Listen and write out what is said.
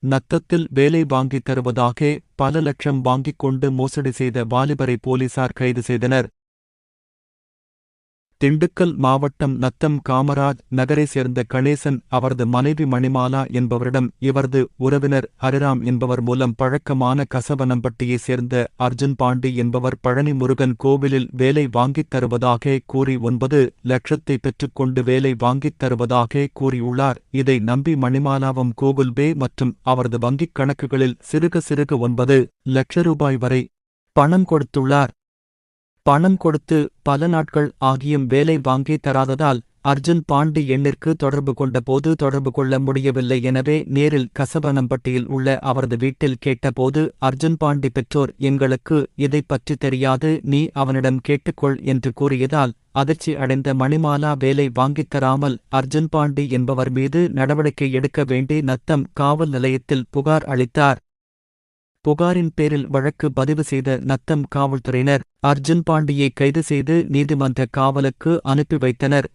நத்தத்தில் வேலை வாங்கித் தருவதாக பல லட்சம் வாங்கிக் கொண்டு மோசடி செய்த வாலிபரை போலீசார் கைது செய்தனர். திண்டுக்கல் மாவட்டம் நத்தம் காமராஜ் நகரை சேர்ந்த கணேசன் அவரது மனைவி மணிமாலா என்பவரிடம் இவரது உறவினர் ஹரிராம் என்பவர் மூலம் பழக்கமான கசவனம்பட்டியைச் சேர்ந்த அர்ஜுன் பாண்டி என்பவர் பழனி முருகன் கோவிலில் வேலை வாங்கித் தருவதாக கூறி 9 லட்சத்தை பெற்றுக்கொண்டு வேலை வாங்கித் தருவதாக கூறியுள்ளார். இதை நம்பி மணிமாலாவும் கூகுள் பே மற்றும் அவரது வங்கிக் கணக்குகளில் சிறுக சிறுக 9 லட்ச ரூபாய் வரை பணம் கொடுத்துள்ளார். பணம் கொடுத்து பல நாட்கள் ஆகியும் வேலை வாங்கி தராததால் அர்ஜுன் பாண்டி எண்ணிற்கு தொடர்பு கொண்டபோது தொடர்பு கொள்ள முடியவில்லை. எனவே நேரில் கசவனம்பட்டியில் உள்ள அவரது வீட்டில் கேட்டபோது அர்ஜுன் பாண்டி பெற்றோர் எங்களுக்கு இதை பற்றி தெரியாது, நீ அவனிடம் கேட்டுக்கொள் என்று கூறியதால் அதிர்ச்சி அடைந்த மணிமாலா வேலை வாங்கித் தராமல் அர்ஜுன் பாண்டி என்பவர் மீது நடவடிக்கை எடுக்க வேண்டி நத்தம் காவல் நிலையத்தில் புகார் அளித்தார். புகாரின் பேரில் வழக்கு பதிவு செய்த நத்தம் காவல்துறையினர் அர்ஜுன் பாண்டியை கைது செய்து நீதிமன்ற காவலுக்கு அனுப்பி வைத்தனர்.